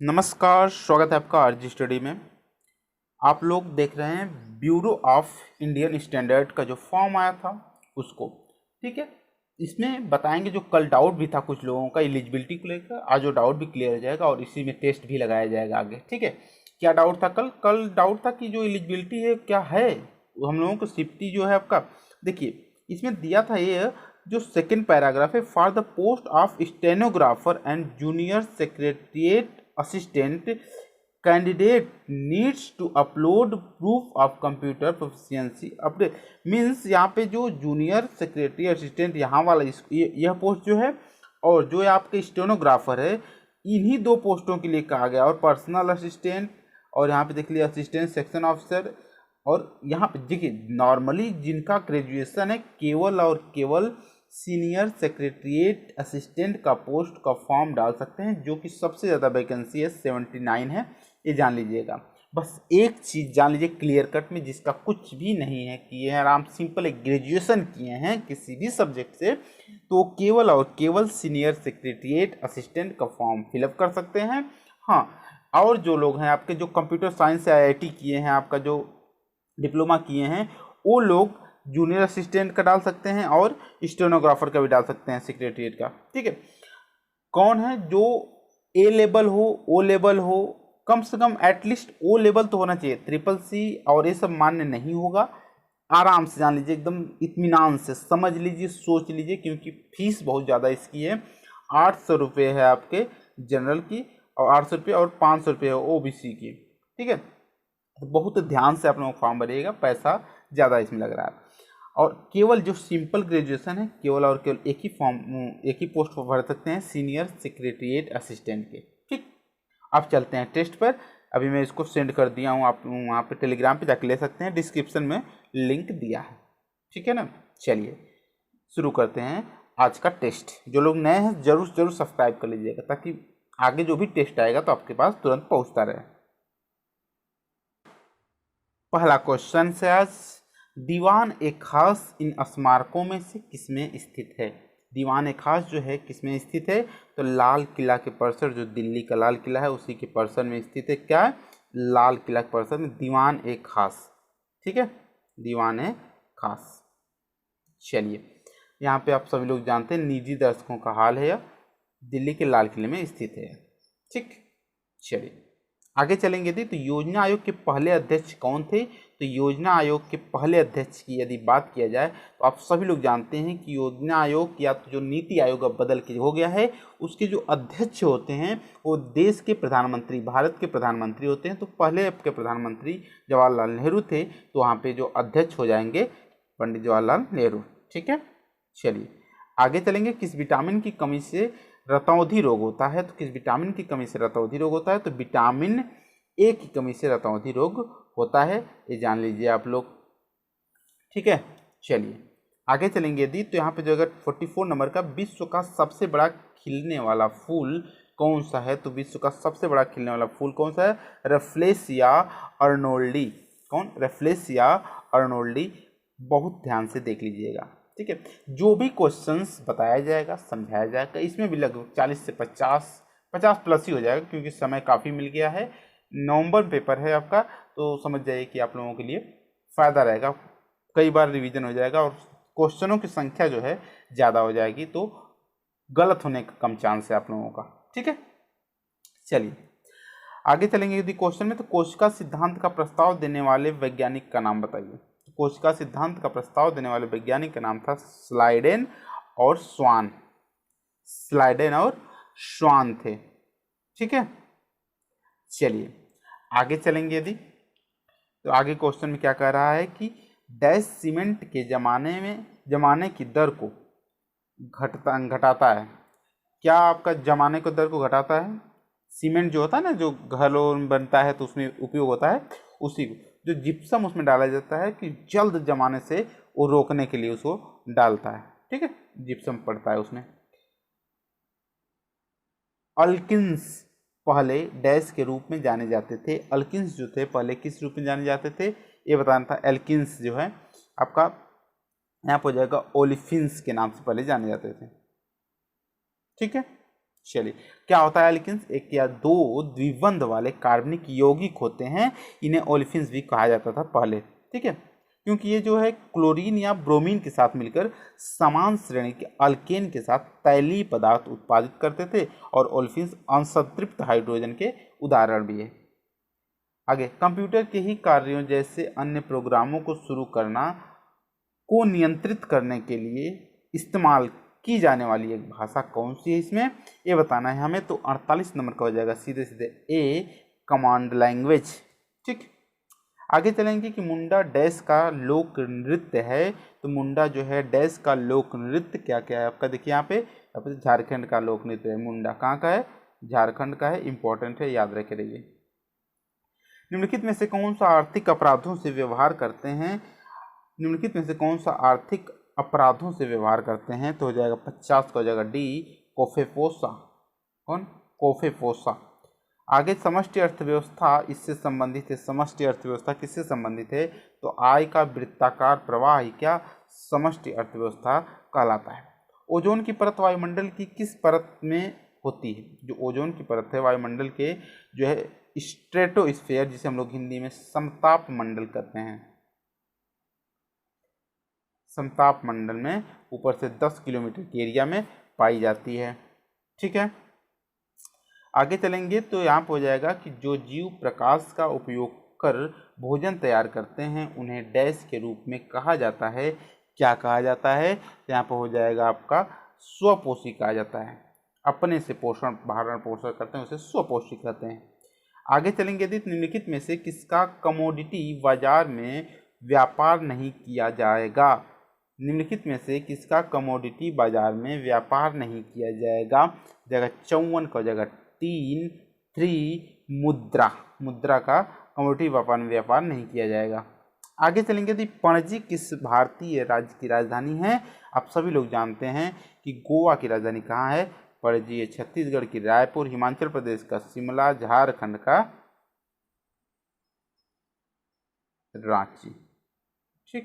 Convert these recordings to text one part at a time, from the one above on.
नमस्कार, स्वागत है आपका आरजी स्टडी में। आप लोग देख रहे हैं ब्यूरो ऑफ इंडियन स्टैंडर्ड का जो फॉर्म आया था उसको। ठीक है, इसमें बताएंगे जो कल डाउट भी था कुछ लोगों का एलिजिबिलिटी को लेकर, आज वो डाउट भी क्लियर हो जाएगा और इसी में टेस्ट भी लगाया जाएगा आगे। ठीक है, क्या डाउट था कल डाउट था कि जो एलिजिबिलिटी है क्या है, वो हम लोगों को सिफ्टी जो है आपका, देखिए इसमें दिया था ये जो सेकंड पैराग्राफ है, for the post of stenographer and junior secretariat assistant candidate needs to upload proof of computer proficiency update. Means यहाँ पे जो जूनियर सेक्रेटरी असिस्टेंट यहाँ वाला यह पोस्ट जो है, और जो आपके स्टेनोग्राफर है, इन्हीं दो पोस्टों के लिए कहा गया। और पर्सनल असिस्टेंट, और यहाँ पे देख लिया असिस्टेंट सेक्शन ऑफिसर। और यहाँ पे देखिए नॉर्मली जिनका ग्रेजुएशन है केवल और केवल सीनियर सेक्रेटरिएट असिस्टेंट का पोस्ट का फॉर्म डाल सकते हैं, जो कि सबसे ज़्यादा वैकेंसी है 79 है, ये जान लीजिएगा। बस एक चीज़ जान लीजिए क्लियर कट में, जिसका कुछ भी नहीं है कि ये आराम सिंपल एक ग्रेजुएशन किए हैं किसी भी सब्जेक्ट से, तो केवल और केवल सीनियर सेक्रेटरिएट असिस्टेंट का फॉर्म फिलअप कर सकते हैं। हाँ, और जो लोग हैं आपके जो कंप्यूटर साइंस से IIT किए हैं, आपका जो डिप्लोमा किए हैं, वो लोग जूनियर असिस्टेंट का डाल सकते हैं और स्टेनोग्राफर का भी डाल सकते हैं सेक्रेटरिएट का। ठीक है, कौन है जो ए लेवल हो, ओ लेवल हो, कम से कम एटलीस्ट ओ लेवल तो होना चाहिए। CCC और ये सब मान्य नहीं होगा। आराम से जान लीजिए, एकदम इत्मीनान से समझ लीजिए, सोच लीजिए, क्योंकि फीस बहुत ज़्यादा इसकी है। 800 रुपये है आपके जनरल की, और 800 रुपये और 500 रुपये है OBC की। ठीक है, तो बहुत ध्यान से आप लोग फॉर्म भरिएगा, पैसा ज़्यादा इसमें लग रहा है। और केवल जो सिंपल ग्रेजुएशन है, केवल और केवल एक ही पोस्ट पर भर सकते हैं, सीनियर सेक्रेटरिएट असिस्टेंट के। ठीक, अब चलते हैं टेस्ट पर। अभी मैं इसको सेंड कर दिया हूँ, आप वहाँ पे टेलीग्राम पे जाकर ले सकते हैं, डिस्क्रिप्शन में लिंक दिया है। ठीक है ना, चलिए शुरू करते हैं आज का टेस्ट। जो लोग नए हैं जरूर सब्सक्राइब कर लीजिएगा, ताकि आगे जो भी टेस्ट आएगा तो आपके पास तुरंत पहुँचता रहे। पहला क्वेश्चन से आज, दीवान ए खास इन स्मारकों में से किसमें स्थित है? दीवान ए खास जो है किसमें स्थित है? तो लाल किला के परिसर, जो दिल्ली का लाल किला है उसी के परिसर में स्थित है। क्या है? लाल किला के परिसर में दीवान ए खास। ठीक है, दीवान ए खास। चलिए, यहाँ पे आप सभी लोग जानते हैं निजी दर्शकों का हाल है, यह दिल्ली के लाल किले में स्थित है। ठीक, चलिए आगे चलेंगे। तो योजना आयोग के पहले अध्यक्ष कौन थे? तो योजना आयोग के पहले अध्यक्ष की यदि बात किया जाए तो आप सभी लोग जानते हैं कि योजना आयोग या तो जो नीति आयोग अब बदल के हो गया है, उसके जो अध्यक्ष होते हैं वो देश के प्रधानमंत्री, भारत के प्रधानमंत्री होते हैं। तो पहले आपके प्रधानमंत्री जवाहरलाल नेहरू थे, तो वहाँ पे जो अध्यक्ष हो जाएंगे पंडित जवाहरलाल नेहरू। ठीक है, चलिए आगे चलेंगे। किस विटामिन की कमी से रतौंधी रोग होता है? तो किस विटामिन की कमी से रतौंधी रोग होता है? तो विटामिन ए की कमी से रतौंधी रोग होता है, ये जान लीजिए आप लोग। ठीक है, चलिए आगे चलेंगे यदि, तो यहाँ पे जो अगर 44 नंबर का, विश्व का सबसे बड़ा खिलने वाला फूल कौन सा है? तो विश्व का सबसे बड़ा खिलने वाला फूल कौन सा है? रेफ्लेशिया अर्नोल्डी। कौन? रेफ्लेशिया अर्नोल्डी। बहुत ध्यान से देख लीजिएगा। ठीक है, जो भी क्वेश्चंस बताया जाएगा समझाया जाएगा, इसमें भी लगभग 40 से 50 प्लस ही हो जाएगा, क्योंकि समय काफ़ी मिल गया है। नवंबर पेपर है आपका, तो समझ जाइए कि आप लोगों के लिए फ़ायदा रहेगा। कई बार रिवीजन हो जाएगा और क्वेश्चनों की संख्या जो है ज़्यादा हो जाएगी, तो गलत होने का कम चांस है आप लोगों का। ठीक है, चलिए आगे चलेंगे यदि क्वेश्चन में। तो कोशिका सिद्धांत का प्रस्ताव देने वाले वैज्ञानिक का नाम बताइए। कोशिका सिद्धांत का प्रस्ताव देने वाले वैज्ञानिक का नाम था स्लाइडेन और स्वान। स्लाइडेन और स्वान थे। ठीक है, चलिए आगे चलेंगे यदि, तो आगे क्वेश्चन में क्या कह रहा है कि डैश सीमेंट के जमाने की दर को घटाता है। क्या आपका जमाने को दर को घटाता है? सीमेंट जो होता है ना, जो घरों में बनता है तो उसमें उपयोग होता है, उसी को जो जिप्सम उसमें डाला जाता है कि जल्द जमाने से वो रोकने के लिए उसको डालता है। ठीक है, जिप्सम पड़ता है उसमें। अल्किन्स पहले डैश के रूप में जाने जाते थे। अल्किन्स जो थे पहले किस रूप में जाने जाते थे, ये बताना था। एल्किन्स जो है आपका यहाँ पर हो जाएगा ओलिफिन्स के नाम से पहले जाने जाते थे। ठीक है, चलिए, क्या होता है एल्किन्स? एक या दो द्विबंध वाले कार्बनिक यौगिक होते हैं, इन्हें ओलेफिन्स भी कहा जाता था पहले, ठीक है, क्योंकि ये जो है क्लोरीन या ब्रोमीन के साथ मिलकर समान श्रेणी के अल्केन के साथ तैलीय पदार्थ उत्पादित करते थे, और ओलेफिन्स असंतृप्त हाइड्रोजन के उदाहरण भी है। आगे, कंप्यूटर के ही कार्यों जैसे अन्य प्रोग्रामों को शुरू करना को नियंत्रित करने के लिए इस्तेमाल की जाने वाली एक भाषा कौन सी है इसमें, ये बताना है हमें। तो 48 नंबर का हो जाएगा सीधे सीधे ए, कमांड लैंग्वेज। ठीक, आगे चलेंगे कि मुंडा डैश का लोक नृत्य है। तो मुंडा जो है डैश का लोक नृत्य क्या क्या है आपका, देखिए यहाँ पे झारखंड का लोक नृत्य है। मुंडा कहाँ का है? झारखंड का है, इंपॉर्टेंट है, याद रखे रहिए। निम्नलिखित में से कौन सा आर्थिक अपराधों से व्यवहार करते हैं? निम्नलिखित में से कौन सा आर्थिक अपराधों से व्यवहार करते हैं? तो हो जाएगा 50 का हो जाएगा डी, कोफेपोसा। कौन? कोफेपोसा। आगे, समष्टि अर्थव्यवस्था इससे संबंधित है। समष्टि अर्थव्यवस्था किससे संबंधित है? तो आय का वृत्ताकार प्रवाह ही क्या समष्टि अर्थव्यवस्था कहलाता है। ओजोन की परत वायुमंडल की किस परत में होती है? जो ओजोन की परत है वायुमंडल के जो है स्ट्रेटोस्फेयर, जिसे हम लोग हिंदी में समताप मंडल कहते हैं। समताप मंडल में ऊपर से 10 किलोमीटर के एरिया में पाई जाती है। ठीक है, आगे चलेंगे तो यहाँ पर हो जाएगा कि जो जीव प्रकाश का उपयोग कर भोजन तैयार करते हैं उन्हें डैश के रूप में कहा जाता है। क्या कहा जाता है? तो यहाँ पर हो जाएगा आपका स्वपोषी कहा जाता है। अपने से पोषण भरण पोषण करते हैं उसे स्वपोषी कहते हैं। आगे चलेंगे यदि निम्नलिखित में से किसका कमोडिटी बाजार में व्यापार नहीं किया जाएगा? निम्नलिखित में से किसका कमोडिटी बाजार में व्यापार नहीं किया जाएगा? जगह 54 का जगह 3 मुद्रा। मुद्रा का कमोडिटी व्यापार नहीं किया जाएगा। आगे चलेंगे यदि पणजी किस भारतीय राज्य की राजधानी है? आप सभी लोग जानते हैं कि गोवा की राजधानी कहाँ है? पणजी है। छत्तीसगढ़ की रायपुर, हिमाचल प्रदेश का शिमला, झारखंड का रांची। ठीक,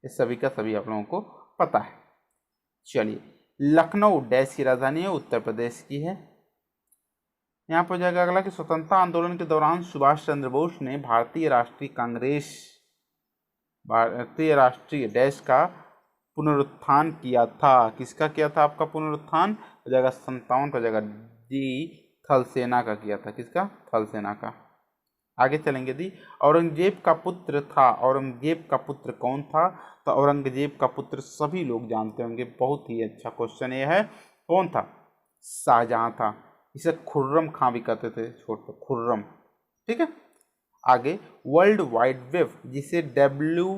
ये सभी का सभी आप लोगों को पता है। चलिए, लखनऊ डैश की राजधानी है, उत्तर प्रदेश की है। यहाँ पर जाएगा अगला कि स्वतंत्रता आंदोलन के दौरान सुभाष चंद्र बोस ने भारतीय राष्ट्रीय डैश का पुनरुत्थान किया था। किसका किया था आपका पुनरुत्थान? हो जाएगा 57 का जगह डी, थल सेना का किया था। किसका? थल सेना का। आगे चलेंगे दी औरंगजेब का पुत्र था। औरंगजेब का पुत्र कौन था? तो औरंगजेब का पुत्र सभी लोग जानते होंगे, बहुत ही अच्छा क्वेश्चन ये है। कौन था? शाहजहां था। इसे खुर्रम खां भी कहते थे, छोटे खुर्रम। ठीक है, आगे वर्ल्ड वाइड वेब जिसे डब्ल्यू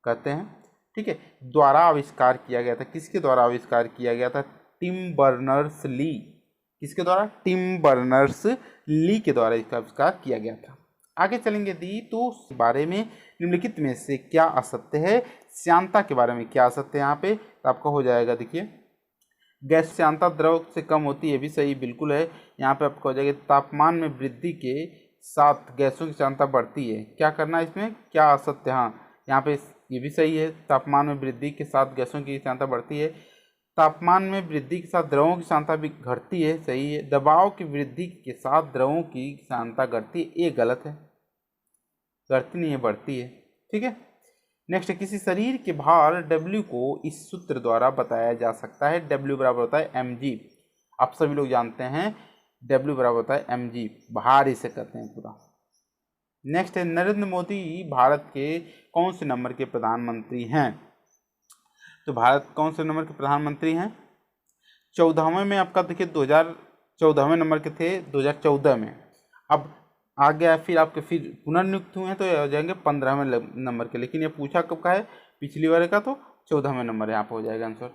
कहते हैं, ठीक है, द्वारा आविष्कार किया गया था। किसके द्वारा आविष्कार किया गया था? Tim Berners Lee. किसके द्वारा? टिम बर्नर्स ली के द्वारा इसका आविष्कार किया गया था। आगे चलेंगे दी तो बारे में निम्नलिखित में से क्या असत्य है? श्यानता के बारे में क्या असत्य है यहाँ पे? तो आपका हो जाएगा, देखिए, गैस श्यानता द्रव से कम होती है, भी सही बिल्कुल है। यहाँ पे आपको हो जाएगा तापमान में वृद्धि के साथ गैसों की श्यानता बढ़ती है। क्या करना है इसमें? क्या असत्य? हाँ, यहाँ पे ये भी सही है, तापमान में वृद्धि के साथ गैसों की श्यानता बढ़ती है। तापमान में वृद्धि के साथ द्रवों की श्यानता भी घटती है, सही है। दबाव की वृद्धि के साथ द्रवों की श्यानता घटती है, ये गलत है, घटती नहीं है, बढ़ती है। ठीक है, नेक्स्ट, किसी शरीर के भार W को इस सूत्र द्वारा बताया जा सकता है। W बराबर होता है mg। आप सभी लोग जानते हैं W बराबर होता है mg, भार इसे कहते हैं पूरा। नेक्स्ट है, नरेंद्र मोदी भारत के कौन से नंबर के प्रधानमंत्री हैं? तो भारत कौन से नंबर के प्रधानमंत्री हैं? 14वें में आपका देखिए 2014वें नंबर के थे 2014 में। अब आ गया फिर आपके फिर पुनर्नियुक्त हुए हैं तो हो जाएंगे 15वें नंबर के। लेकिन ये पूछा कब का है? पिछली बार का, तो 14वें नंबर यहाँ पर हो जाएगा आंसर।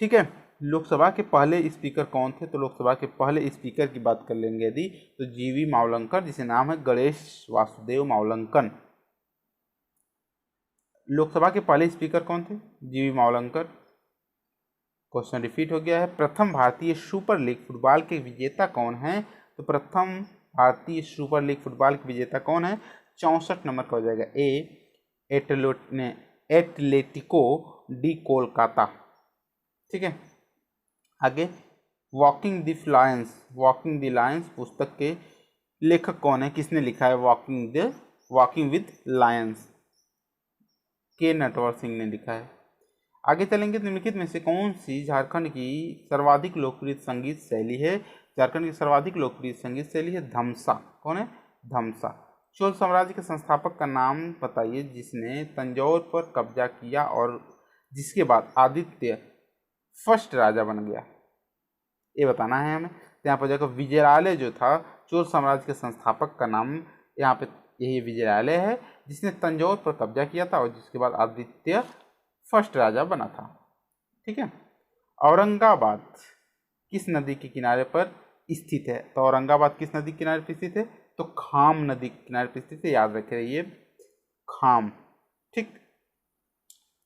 ठीक है, लोकसभा के पहले स्पीकर कौन थे? तो लोकसभा के पहले स्पीकर की बात कर लेंगे यदि तो जीवी मावलंकर, जिसे नाम है गणेश वासुदेव मावलंकन। लोकसभा के पहले स्पीकर कौन थे? जीवी मावलंकर। क्वेश्चन रिपीट हो गया है। प्रथम भारतीय सुपर लीग फुटबॉल के विजेता कौन है? तो प्रथम भारतीय सुपर लीग फुटबॉल के विजेता कौन है? 64 नंबर का हो जाएगा ए, एटलेटिको डी कोलकाता। ठीक है, आगे वॉकिंग द लायंस पुस्तक के लेखक कौन है, किसने लिखा है वॉकिंग विद लायंस? के नटवर सिंह ने लिखा है। आगे चलेंगे, निम्नलिखित में से कौन सी झारखंड की सर्वाधिक लोकप्रिय संगीत शैली है? झारखंड की सर्वाधिक लोकप्रिय संगीत शैली है धमसा। कौन है? धमसा। चोल साम्राज्य के संस्थापक का नाम बताइए जिसने तंजौर पर कब्जा किया और जिसके बाद आदित्य फर्स्ट राजा बन गया, ये बताना है हमें। तो यहाँ पर जाकर विजयालय जो था, चोल साम्राज्य के संस्थापक का नाम यहाँ पे यही विजयालय है, जिसने तंजौर पर कब्जा किया था और जिसके बाद आदित्य फर्स्ट राजा बना था। ठीक है, औरंगाबाद किस नदी के किनारे पर स्थित है? तो औरंगाबाद किस नदी के किनारे पर स्थित है? तो खाम नदी के किनारे पर स्थित है, याद रखे रहिए, खाम। ठीक,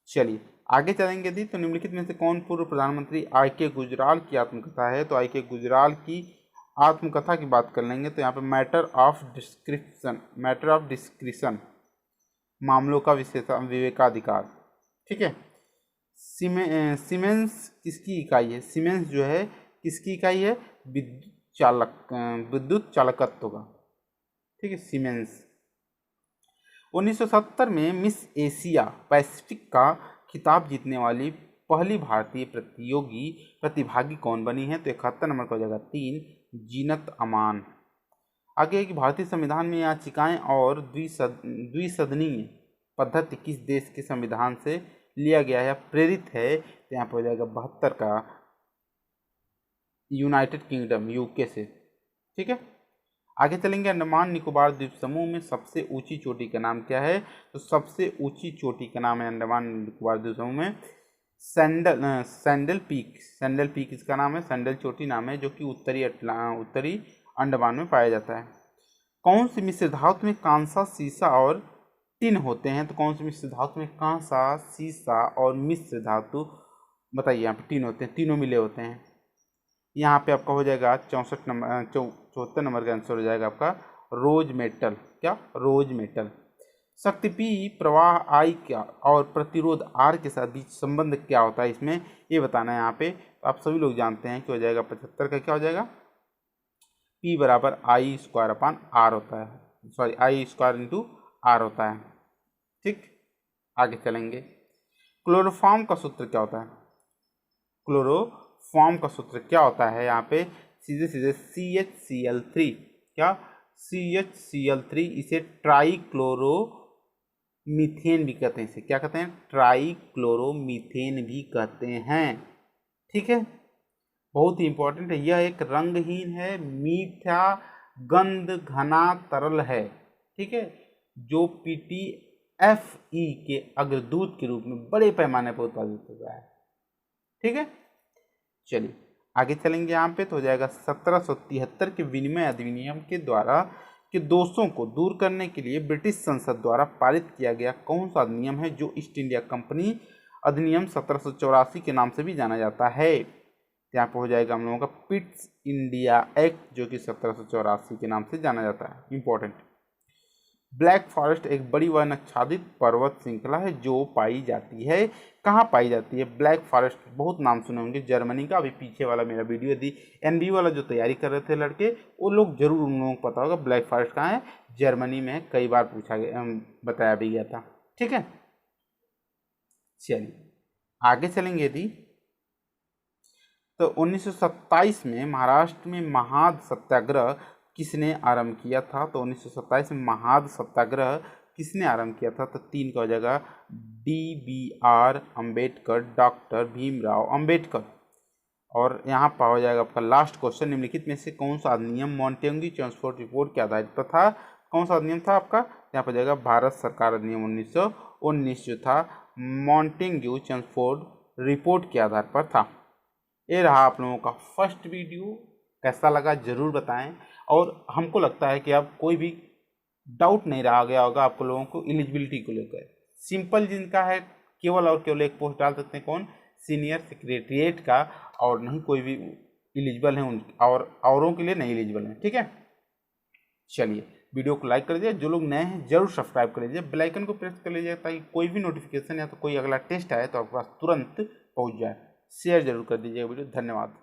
चलिए आगे चलेंगे दी। तो निम्नलिखित में से कौन पूर्व प्रधानमंत्री आई.के. गुजराल की आत्मकथा है? तो आई.के. गुजराल की आत्मकथा की बात कर लेंगे तो यहाँ पे मैटर ऑफ डिस्क्रिप्शन, मामलों का विवेकाधिकार। ठीक है, सीमेंस किसकी इकाई है? सीमेंस जो है किसकी इकाई है? विद्युत चालकत्व का। ठीक है, सीमेंस। 1970 में मिस एशिया पैसिफिक का खिताब जीतने वाली पहली भारतीय प्रतिभागी कौन बनी है? तो 71 नंबर का हो जाएगा 3, जीनत अमान। आगे है कि भारतीय संविधान में याचिकाएं और द्विसदनीय पद्धति किस देश के संविधान से लिया गया है या प्रेरित है? तो यहाँ पर हो जाएगा 72 का यूनाइटेड किंगडम, यूके से। ठीक है, आगे चलेंगे। अंडमान निकोबार द्वीप समूह में सबसे ऊंची चोटी का नाम क्या है? तो सबसे ऊंची चोटी का नाम है अंडमान निकोबार द्वीप समूह में सैंडल पीक इसका नाम है, सैंडल चोटी नाम है, जो कि उत्तरी अंडमान में पाया जाता है। कौन सी मिश्र धातु में कांसा, सीसा और टिन होते हैं? तो कौन सी मिश्र धातु में कांसा, सीसा और मिश्र धातु बताइए, यहाँ पे टिन होते हैं, तीनों मिले होते हैं। यहाँ पे आपका हो जाएगा 74 नंबर का आंसर हो जाएगा आपका रोज मेटल। क्या? रोज मेटल। शक्ति P, प्रवाह I क्या और प्रतिरोध R के साथ बीच संबंध क्या होता है इसमें, ये बताना है यहाँ पे। आप सभी लोग जानते हैं कि हो जाएगा 75 का क्या हो जाएगा, P बराबर I² अपान R होता है, सॉरी I² इंटू R होता है। ठीक, आगे चलेंगे। क्लोरोफॉर्म का सूत्र क्या होता है? क्लोरोफॉर्म का सूत्र क्या होता है? यहाँ पे सीधे CHCl3। क्या? CHCl3। इसे ट्राईक्लोरोमीथेन भी कहते हैं। इसे क्या कहते हैं? ट्राईक्लोरोमीथेन भी कहते हैं। ठीक है, बहुत ही इंपॉर्टेंट है। यह एक रंगहीन है, मीठा, गंध घना तरल है। ठीक है, जो PTFE के अग्रदूत के रूप में बड़े पैमाने पर उत्पादित होता है। ठीक है, चलिए आगे चलेंगे। यहाँ पे तो हो जाएगा 1773 के विनिमय अधिनियम के द्वारा के दोषों को दूर करने के लिए ब्रिटिश संसद द्वारा पारित किया गया कौन सा अधिनियम है, जो ईस्ट इंडिया कंपनी अधिनियम 1784 के नाम से भी जाना जाता है? यहाँ पर हो जाएगा हम लोगों का पिट्स इंडिया एक्ट, जो कि 1784 के नाम से जाना जाता है। इंपॉर्टेंट। ब्लैक फॉरेस्ट एक बड़ी वन आच्छादित पर्वत श्रृंखला है जो पाई जाती है, कहाँ पाई जाती है? ब्लैक फॉरेस्ट बहुत नाम सुने होंगे, जर्मनी का। अभी पीछे वाला मेरा वीडियो दी NB वाला जो तैयारी कर रहे थे लड़के, वो लोग जरूर उन लोगों को पता होगा ब्लैक फॉरेस्ट कहाँ है। जर्मनी में, कई बार पूछा गया, बताया भी गया था। ठीक है, चलिए आगे चलेंगे। यदि तो 1927 में महाराष्ट्र में महाद सत्याग्रह किसने आरंभ किया था? तो 1927 में महाद सत्याग्रह किसने आरंभ किया था? तो 3 का हो जाएगा DBR अम्बेडकर, डॉक्टर भीमराव अम्बेडकर। और यहाँ पर हो जाएगा आपका लास्ट क्वेश्चन, निम्नलिखित में से कौन सा अधिनियम मोंटेग्यू चेम्सफोर्ड रिपोर्ट के आधारित पर था? कौन सा अधिनियम था आपका? यहाँ पर जाएगा भारत सरकार अधिनियम 1919 जो था मोंटेग्यू चेम्सफोर्ड रिपोर्ट के आधार पर था। ये रहा आप लोगों का फर्स्ट वीडियो, कैसा लगा जरूर बताएं। और हमको लगता है कि अब कोई भी डाउट नहीं रहा गया होगा आप लोगों को एलिजिबिलिटी को लेकर। सिंपल जिनका है केवल और केवल एक पोस्ट डाल सकते हैं, कौन? सीनियर सेक्रेटरीट का, और नहीं कोई भी एलिजिबल है और औरों के लिए नहीं एलिजिबल है। ठीक है, चलिए वीडियो को लाइक कर दीजिए, जो लोग नए हैं जरूर सब्सक्राइब कर लीजिए, बेल आइकन को प्रेस कर लीजिए ताकि कोई भी नोटिफिकेशन या तो कोई अगला टेस्ट आए तो आपके पास तुरंत पहुंच जाए। शेयर जरूर कर दीजिएगा वीडियो। धन्यवाद।